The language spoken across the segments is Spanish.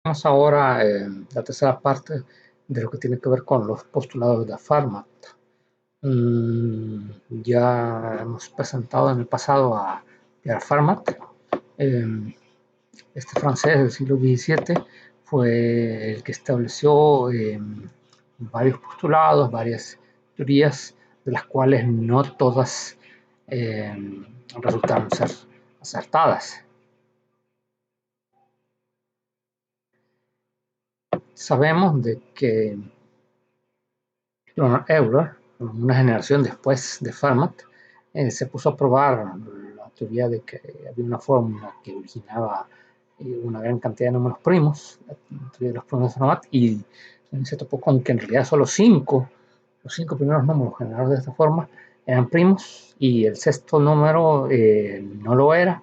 Vamos ahora la tercera parte de lo que tiene que ver con los postulados de Fermat. Ya hemos presentado en el pasado a Pierre Fermat. Este francés del siglo XVII fue el que estableció varios postulados, varias teorías, de las cuales no todas eh, resultaron ser acertadas. Sabemos de que Leonard Euler, una generación después de Fermat, se puso a probar la teoría de que había una fórmula que originaba una gran cantidad de números primos, la teoría de los primos de Fermat, y se topó con que en realidad solo los cinco primeros números generados de esta forma eran primos y el sexto número no lo era,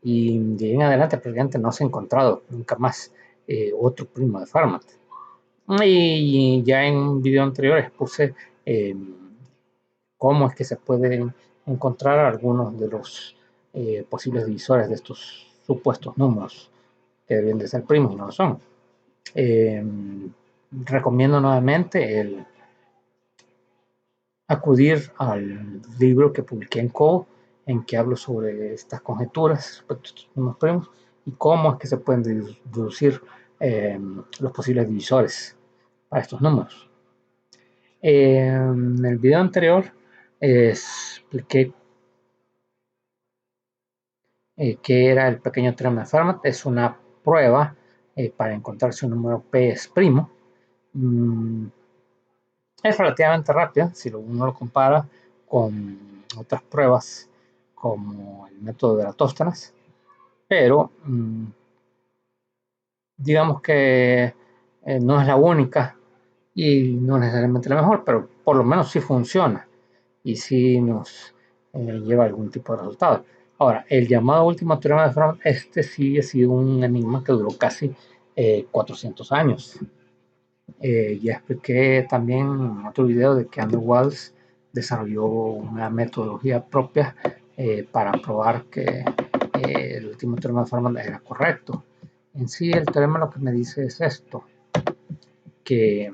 y de ahí en adelante prácticamente no se ha encontrado nunca más otro primo de Fermat. Y ya en un video anterior expuse eh, cómo es que se pueden encontrar algunos de los posibles divisores de estos supuestos números que deben de ser primos y no lo son. Eh, Recomiendo nuevamente el acudir al libro que publiqué en Co, en que hablo sobre estas conjeturas respecto a estos números primos y cómo es que se pueden deducir los posibles divisores para estos números. En el video anterior expliqué qué era el pequeño teorema de Fermat. Es una prueba para encontrar si un número P es primo. Mm, es relativamente rápida si uno lo compara con otras pruebas como el método de Eratóstenes, pero digamos que no es la única y no necesariamente la mejor, pero por lo menos sí funciona y sí nos lleva a algún tipo de resultado. Ahora, el llamado último teorema de Fermat, este sí ha sido un enigma que duró casi 400 años. Ya expliqué también en otro video de que Andrew Walls desarrolló una metodología propia para probar que el último teorema de Fermat era correcto. En sí, el teorema lo que me dice es esto, que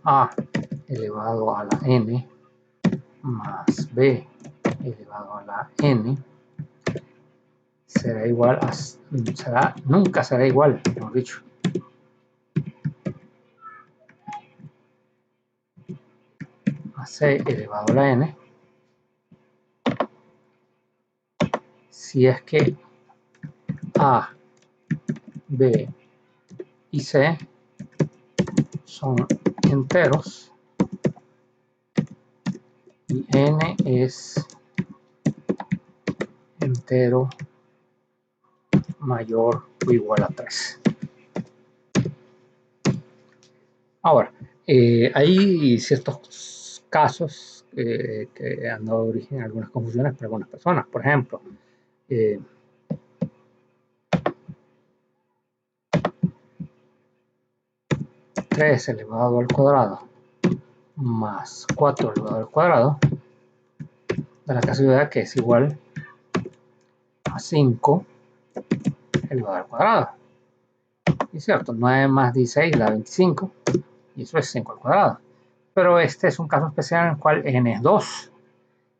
a elevado a la n más b elevado a la n será igual a, nunca será igual, mejor dicho, a c elevado a la n si es que a, b y c son enteros y n es entero mayor o igual a 3. Ahora, hay ciertos casos que han dado origen a algunas confusiones para algunas personas. Por ejemplo, 3 elevado al cuadrado más 4 elevado al cuadrado da la casualidad que es igual a 5 elevado al cuadrado. Y cierto, 9 más 16 da 25 y eso es 5 al cuadrado. Pero este es un caso especial en el cual n es 2.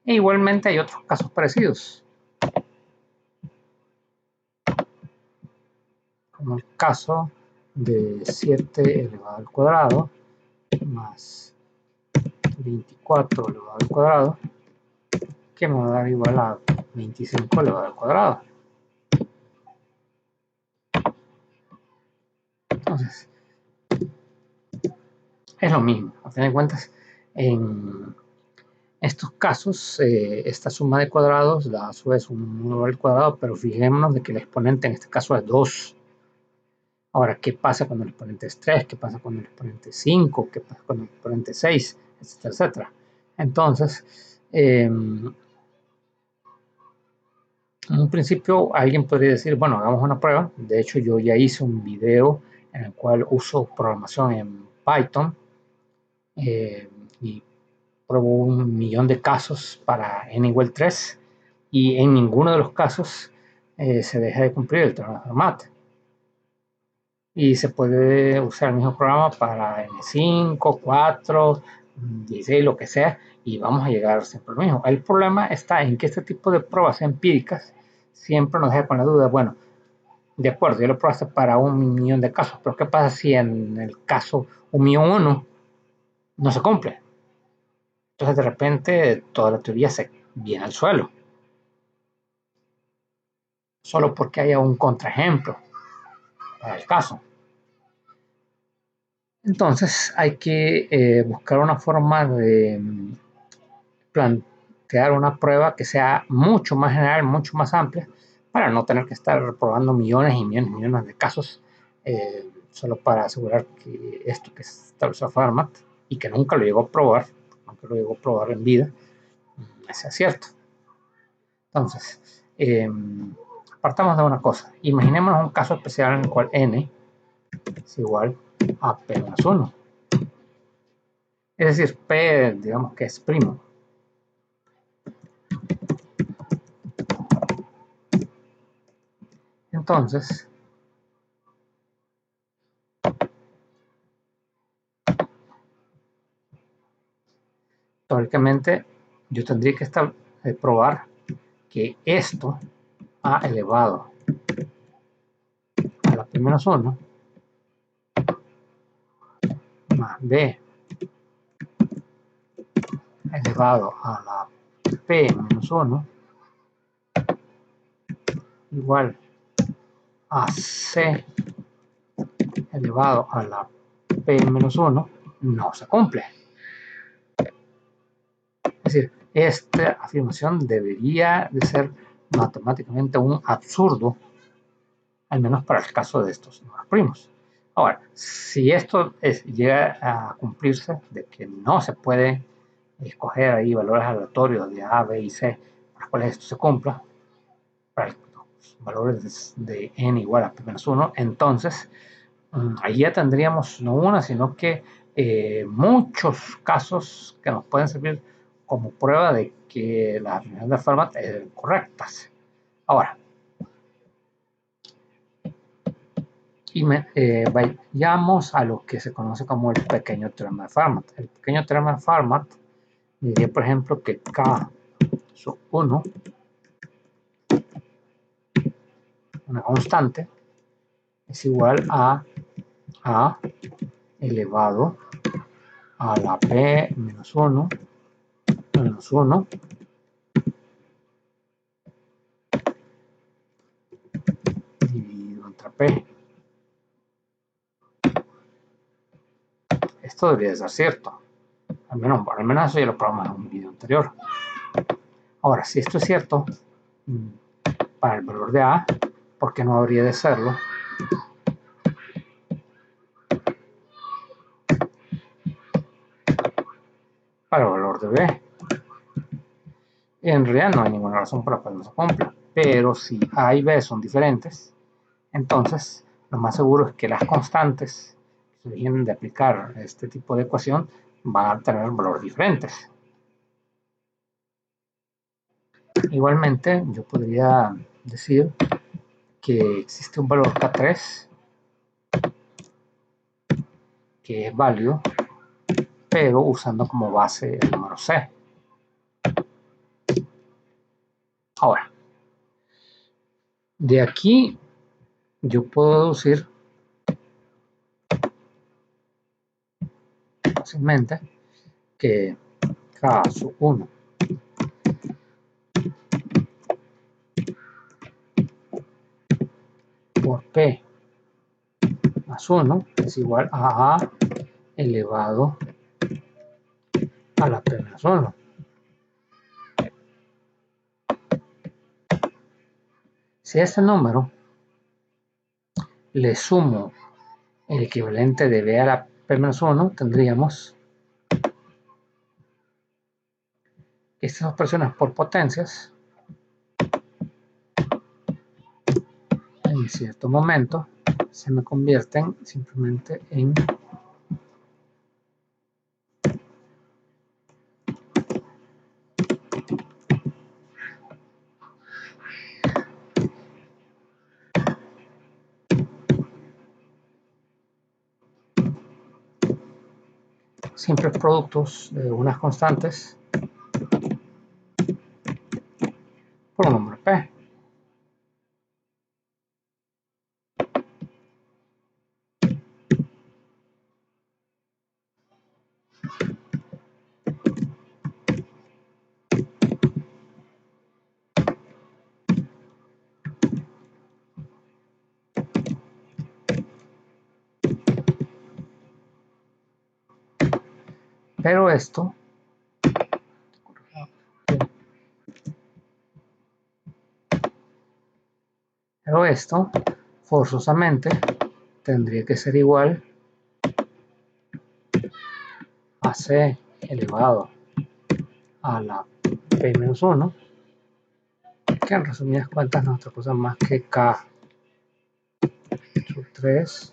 E igualmente hay otros casos parecidos, como el caso de 7 elevado al cuadrado más 24 elevado al cuadrado, que me va a dar igual a 25 elevado al cuadrado. Entonces, es lo mismo. A fin de cuentas, en estos casos, esta suma de cuadrados da a su vez un número al cuadrado, pero fijémonos de que el exponente en este caso es 2. Ahora, ¿qué pasa cuando el exponente es 3? ¿Qué pasa cuando el exponente es 5? ¿Qué pasa cuando el exponente es 6? Etcétera, etcétera. Entonces, en un principio alguien podría decir, bueno, hagamos una prueba. De hecho, yo ya hice un video en el cual uso programación en Python y pruebo 1.000.000 de casos para n igual 3 y en ninguno de los casos se deja de cumplir el teorema de Fermat. Y se puede usar el mismo programa para N5, 4, 16, lo que sea, y vamos a llegar siempre al mismo. El problema está en que este tipo de pruebas empíricas siempre nos deja con la duda, bueno, de acuerdo, yo lo probaste para 1.000.000 de casos, pero ¿qué pasa si en el caso 1.000.001 no se cumple? Entonces de repente toda la teoría se viene al suelo, solo porque haya un contraejemplo para el caso. Entonces hay que buscar una forma de plantear una prueba que sea mucho más general, mucho más amplia, para no tener que estar probando millones y millones y millones de casos solo para asegurar que esto que estableció Fermat y que nunca lo llegó a probar, nunca lo llegó a probar en vida, sea cierto. Entonces, partamos de una cosa. Imaginémonos un caso especial en el cual n es igual a p menos 1. Es decir, p, digamos que es primo. Entonces, teóricamente, yo tendría que probar que esto a elevado a la p menos 1 más b elevado a la p menos 1 igual a c elevado a la p menos 1 no se cumple. Es decir, esta afirmación debería de ser matemáticamente un absurdo, al menos para el caso de estos números primos. Ahora, si esto llega a cumplirse, de que no se puede escoger ahí valores aleatorios de A, B y C, para los cuales esto se cumpla, para los valores de n igual a p-1, entonces ahí ya tendríamos no una, sino que muchos casos que nos pueden servir como prueba de que las afirmaciones de Fermat eran correctas. Ahora, vayamos a lo que se conoce como el pequeño teorema de Fermat. El pequeño teorema de Fermat diría, por ejemplo, que K sub 1, una constante, es igual a elevado a la P menos 1 menos 1 dividido entre P. Esto debería ser cierto. Al menos eso ya lo probamos en un video anterior. Ahora, si esto es cierto para el valor de A, ¿por qué no habría de serlo para el valor de B? En realidad no hay ninguna razón por la cual no se cumpla, pero si A y B son diferentes, entonces lo más seguro es que las constantes que se originan de aplicar este tipo de ecuación van a tener valores diferentes. Igualmente, yo podría decir que existe un valor K3 que es válido, pero usando como base el número C. Ahora, de aquí yo puedo deducir fácilmente que K sub 1 por P más 1 es igual a A elevado a la P menos 1. Si a este número le sumo el equivalente de B a la P menos 1, tendríamos que estas expresiones por potencias en cierto momento se me convierten simplemente en simples productos de unas constantes por un número P. Pero esto forzosamente tendría que ser igual a C elevado a la P-1, que en resumidas cuentas no es otra cosa más que K sub 3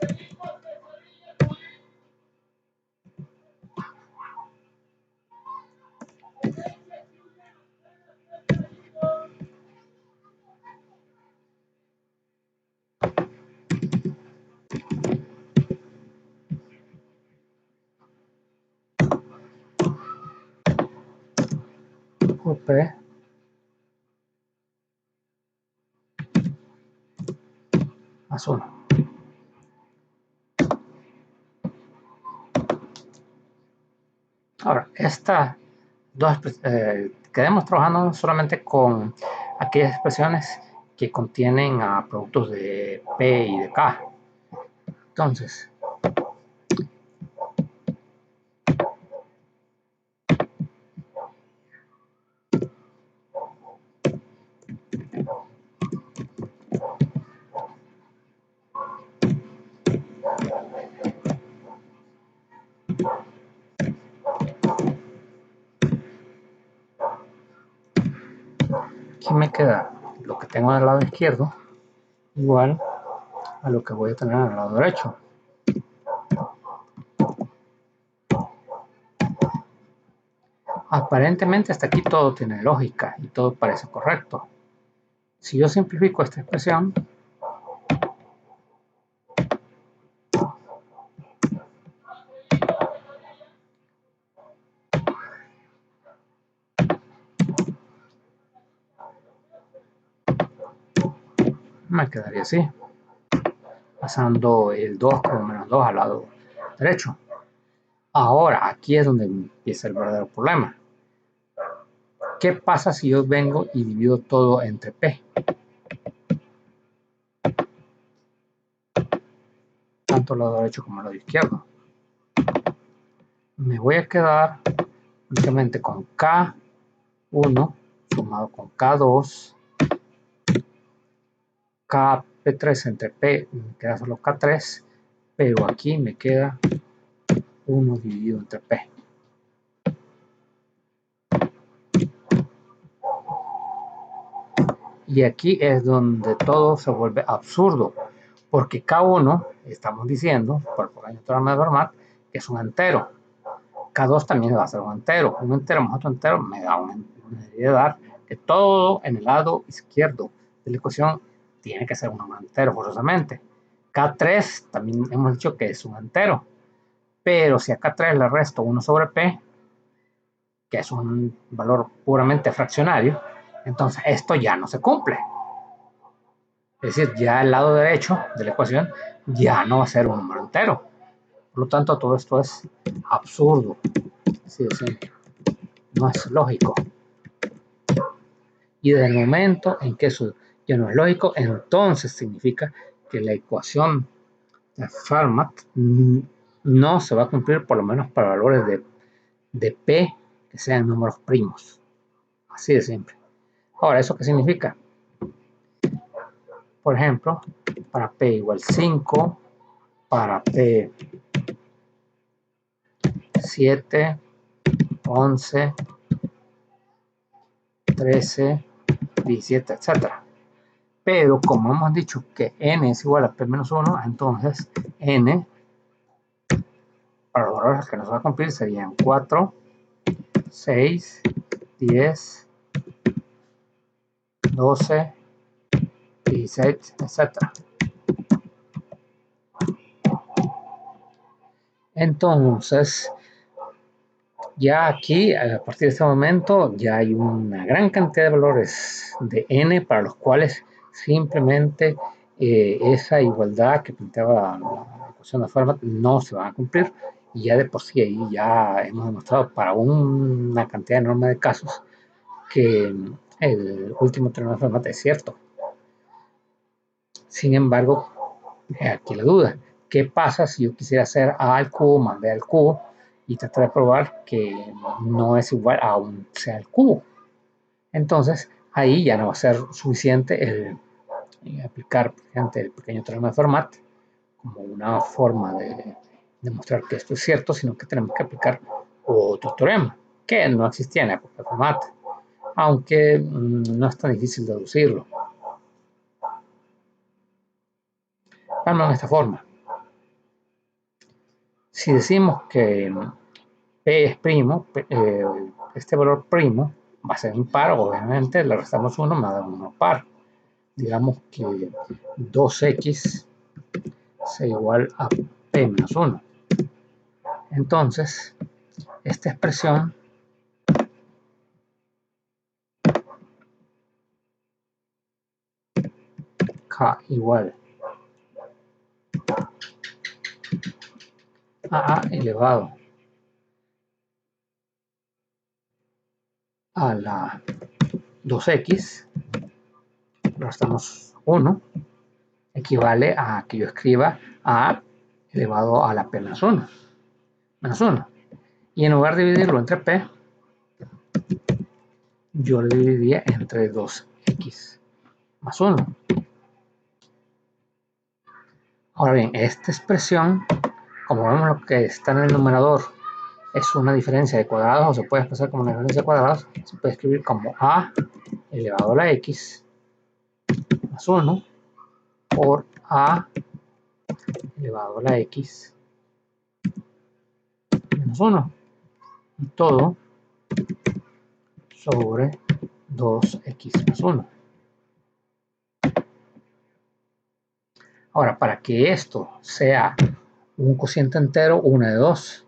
por P más 1. Ahora, quedemos trabajando solamente con aquellas expresiones que contienen a productos de P y de K. Entonces, aquí me queda lo que tengo del lado izquierdo igual a lo que voy a tener al lado derecho. Aparentemente hasta aquí todo tiene lógica y todo parece correcto. Si yo simplifico esta expresión, me quedaría así, pasando el 2 como menos 2 al lado derecho. Ahora, aquí es donde empieza el verdadero problema. ¿Qué pasa si yo vengo y divido todo entre P? Tanto el lado derecho como el lado izquierdo. Me voy a quedar únicamente con K1 sumado con K2, KP3 entre P, me queda solo K3, pero aquí me queda 1 dividido entre P. Y aquí es donde todo se vuelve absurdo, porque K1, estamos diciendo, por el teorema de Fermat, que es un entero. K2 también va a ser un entero. Un entero más otro entero me debería dar que todo en el lado izquierdo de la ecuación tiene que ser un entero forzosamente. K3 también hemos dicho que es un entero. Pero si a K3 le resto 1 sobre P, que es un valor puramente fraccionario, entonces esto ya no se cumple. Es decir, ya el lado derecho de la ecuación ya no va a ser un número entero. Por lo tanto, todo esto es absurdo. Sí, no es lógico. Y desde el momento en que eso ya no es lógico, entonces significa que la ecuación de Fermat no se va a cumplir, por lo menos para valores de P que sean números primos. Así de simple. Ahora, ¿eso qué significa? Por ejemplo, para P igual 5, para P 7, 11, 13, 17, etc. Pero como hemos dicho que n es igual a p menos 1, entonces n para los valores que nos va a cumplir serían 4, 6, 10, 12, 16, etc. Entonces, Ya aquí, a partir de este momento, ya hay una gran cantidad de valores de n para los cuales simplemente esa igualdad que planteaba la ecuación de Fermat no se va a cumplir, y ya de por sí ahí ya hemos demostrado para una cantidad enorme de casos que el último teorema de Fermat es cierto. Sin embargo, aquí la duda: ¿qué pasa si yo quisiera hacer a al cubo más b al cubo y tratar de probar que no es igual a un c al cubo? Entonces ahí ya no va a ser suficiente el aplicar el pequeño teorema de Fermat como una forma de demostrar que esto es cierto, sino que tenemos que aplicar otro teorema que no existía en la época de Fermat, aunque no es tan difícil deducirlo. Vamos de esta forma: si decimos que P es primo, este valor primo va a ser impar, obviamente le restamos 1, me va a dar 1 par. Digamos que 2x sea igual a P menos 1. Entonces, esta expresión K igual a elevado a la 2x, restamos 1, equivale a que yo escriba a elevado a la p menos 1, y en lugar de dividirlo entre p, yo lo dividiría entre 2x más 1. Ahora bien, esta expresión, como vemos, lo que está en el numerador es una diferencia de cuadrados, o se puede expresar como una diferencia de cuadrados, se puede escribir como a elevado a la x más 1 por a elevado a la x menos 1, y todo sobre 2x más 1. Ahora, para que esto sea un cociente entero, una de dos: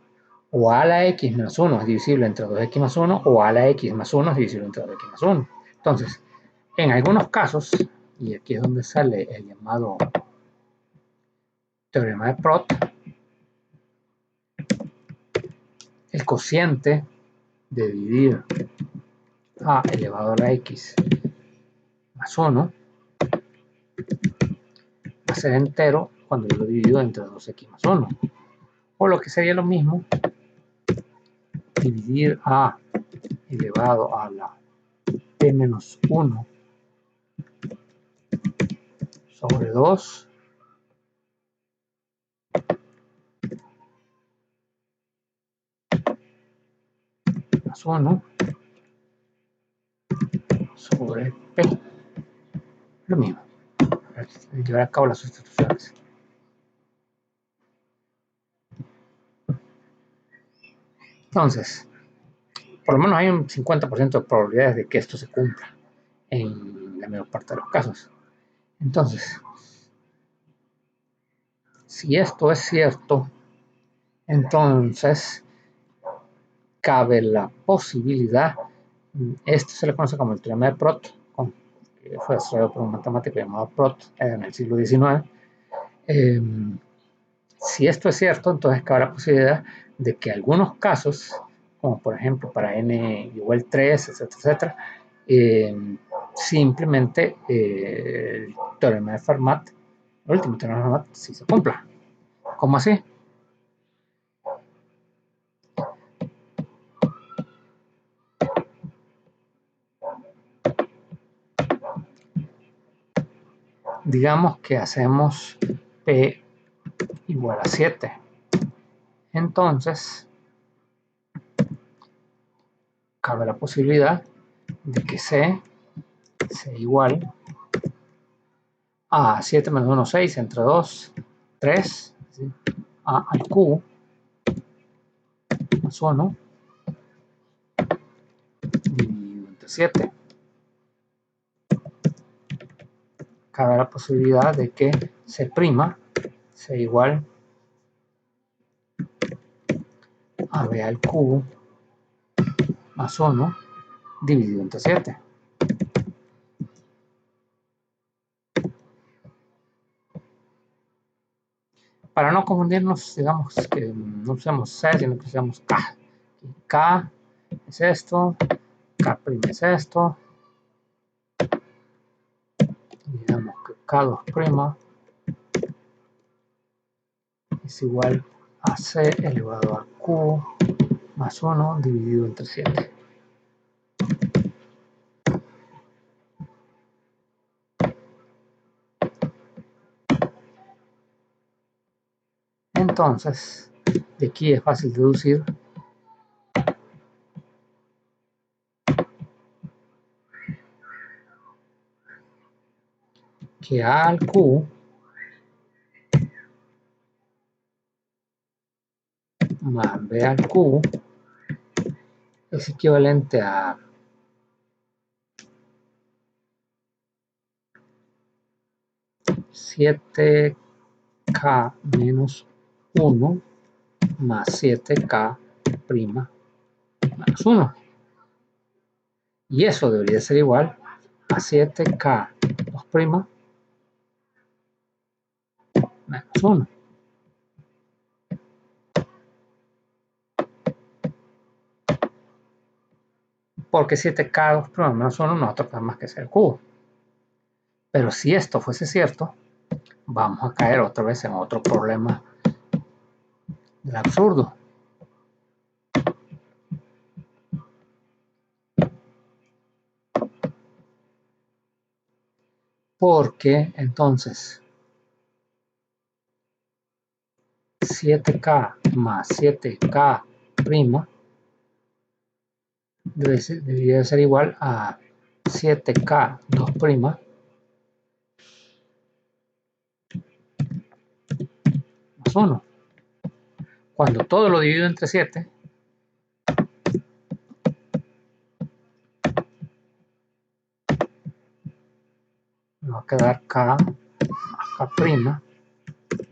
o a la x menos 1 es divisible entre 2x más 1, o a la x más 1 es divisible entre 2x más 1. Entonces, en algunos casos, y aquí es donde sale el llamado teorema de Prot, el cociente de dividir a elevado a la x más 1 va a ser entero cuando yo lo divido entre 2x más 1, o lo que sería lo mismo, dividir a elevado a la p menos 1 sobre 2 más 1 sobre p, lo mismo, llevar a cabo las sustituciones. Entonces, por lo menos hay un 50% de probabilidades de que esto se cumpla en la mayor parte de los casos. Entonces, si esto es cierto, entonces cabe la posibilidad, esto se le conoce como el teorema de Prot, que fue desarrollado por un matemático llamado Prot en el siglo XIX. Si esto es cierto, entonces cabe la posibilidad de que algunos casos, como por ejemplo para n igual 3, etcétera, etcétera, simplemente el teorema de Fermat, el último teorema de Fermat, sí se cumpla. ¿Cómo así? Digamos que hacemos P igual a 7. Entonces, cabe la posibilidad de que C sea igual a 7 menos 1, 6, entre 2, 3, ¿sí? A al cubo más 1 dividido entre 7. Cabe la posibilidad de que C' sea igual a B al cubo más 1 dividido entre 7. Para no confundirnos, digamos que no usemos C, sino que usemos K. K es esto, K' es esto. Digamos que K2' es igual a C elevado a Q más 1 dividido entre 7. Entonces, de aquí es fácil deducir que A al Q más B al Q es equivalente a 7K menos 1 más 7K' menos 1. Y eso debería ser igual a 7K2' menos 1. Porque 7K2' menos 1 no es otra cosa más que ser cubo. Pero si esto fuese cierto, vamos a caer otra vez en otro problema del absurdo. Porque entonces 7K más 7K' debería ser igual a 7K2' más 1. Cuando todo lo divido entre 7, me va a quedar K más K'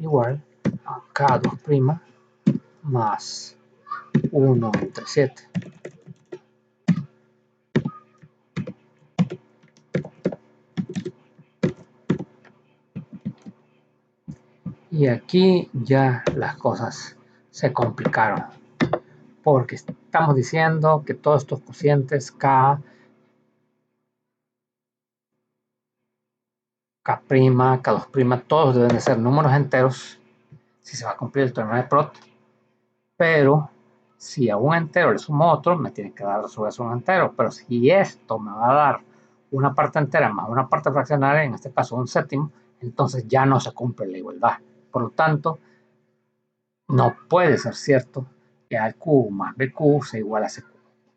igual a K2' más 1 entre 7. Y aquí ya las cosas se complicaron, porque estamos diciendo que todos estos cocientes K, K', K2', todos deben de ser números enteros si se va a cumplir el teorema de Prot, pero si a un entero le sumo otro, me tiene que dar a su vez un entero, pero si esto me va a dar una parte entera más una parte fraccionaria, en este caso un séptimo, entonces ya no se cumple la igualdad. Por lo tanto, no puede ser cierto que AQ más BQ sea igual a CQ.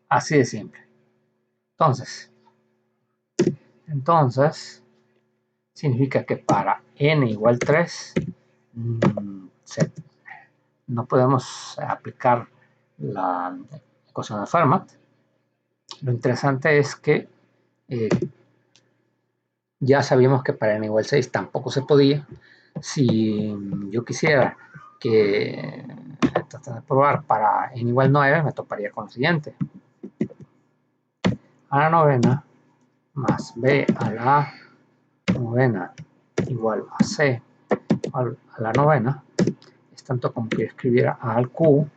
Así de simple. Entonces significa que para n igual 3 no podemos aplicar la ecuación de Fermat. Lo interesante es que ya sabíamos que para n igual 6 tampoco se podía. Si yo quisiera que tratar de probar para n igual 9, me toparía con lo siguiente. A la novena más b a la novena igual a c a la novena es tanto como que yo escribiera a al cubo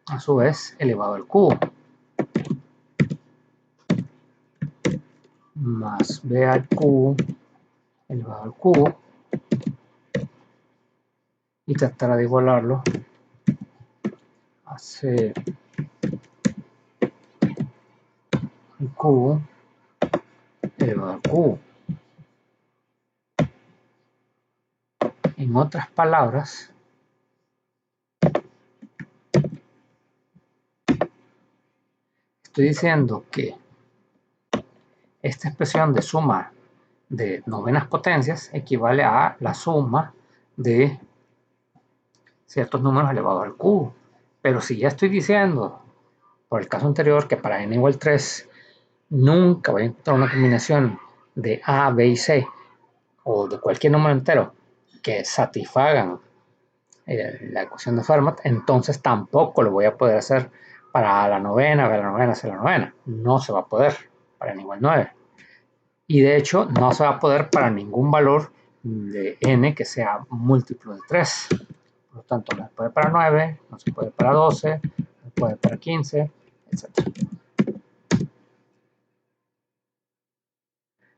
a su vez elevado al cubo más b al cubo elevado al cubo y tratar de igualarlo a c al cubo elevado al cubo. En otras palabras, estoy diciendo que esta expresión de suma de novenas potencias equivale a la suma de ciertos números elevados al cubo. Pero si ya estoy diciendo, por el caso anterior, que para n igual 3 nunca voy a encontrar una combinación de A, B y C o de cualquier número entero que satisfagan la ecuación de Fermat, entonces tampoco lo voy a poder hacer para la novena, ver la novena, hacer la novena. No se va a poder para n igual 9. Y de hecho, no se va a poder para ningún valor de n que sea múltiplo de 3. Por lo tanto, no se puede para 9, no se puede para 12, no se puede para 15, etc.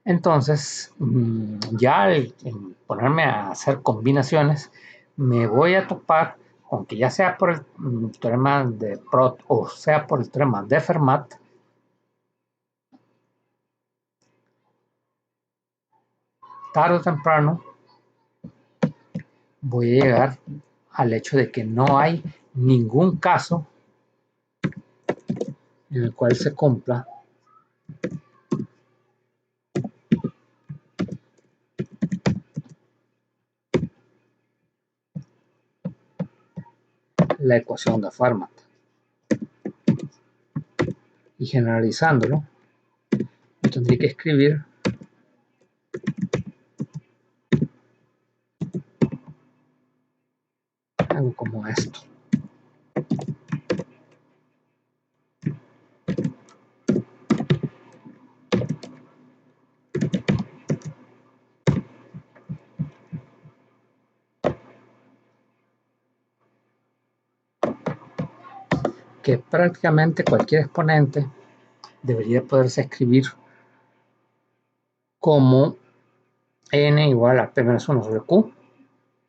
Entonces, ya al ponerme a hacer combinaciones, me voy a topar con que ya sea por el teorema de Proth o sea por el teorema de Fermat, tarde o temprano voy a llegar al hecho de que no hay ningún caso en el cual se cumpla la ecuación de Fermat. Y generalizándolo, yo tendría que escribir algo como esto. Que prácticamente cualquier exponente debería poderse escribir como n igual a p menos 1 sobre q,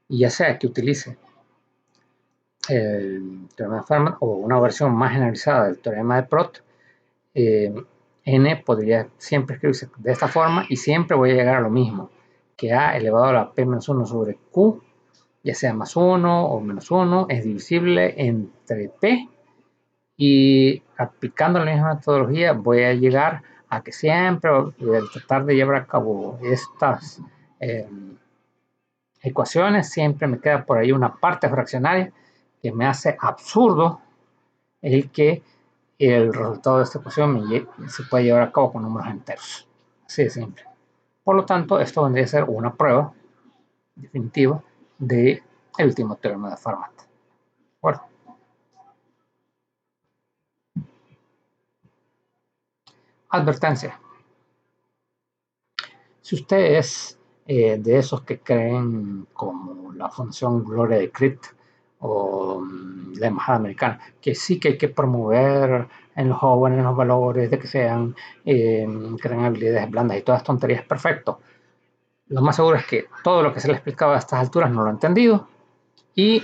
y ya sea que utilice el teorema de Fermat o una versión más generalizada del teorema de Proth, n podría siempre escribirse de esta forma y siempre voy a llegar a lo mismo, que a elevado a la p menos 1 sobre q, ya sea más 1 o menos 1, es divisible entre p, y aplicando la misma metodología voy a llegar a que siempre, al tratar de llevar a cabo estas ecuaciones, siempre me queda por ahí una parte fraccionaria que me hace absurdo el que el resultado de esta ecuación se puede llevar a cabo con números enteros. Así de simple. Por lo tanto, esto vendría a ser una prueba definitiva del último teorema de Fermat. Bueno. Advertencia. Si usted es de esos que creen como la función Gloria de Crit o la embajada americana, que sí que hay que promover en los jóvenes los valores de que sean, crean habilidades blandas y todas las tonterías, perfecto. Lo más seguro es que todo lo que se le explicaba a estas alturas no lo ha entendido y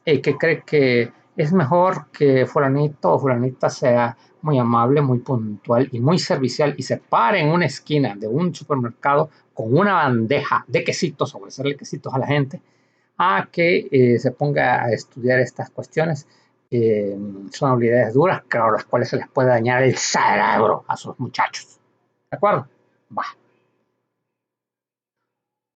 que cree que es mejor que fulanito o fulanita sea muy amable, muy puntual y muy servicial y se pare en una esquina de un supermercado con una bandeja de quesitos, ofrecerle quesitos a la gente, a que se ponga a estudiar estas cuestiones. Son habilidades duras, claro, las cuales se les puede dañar el cerebro a sus muchachos. ¿De acuerdo? Va.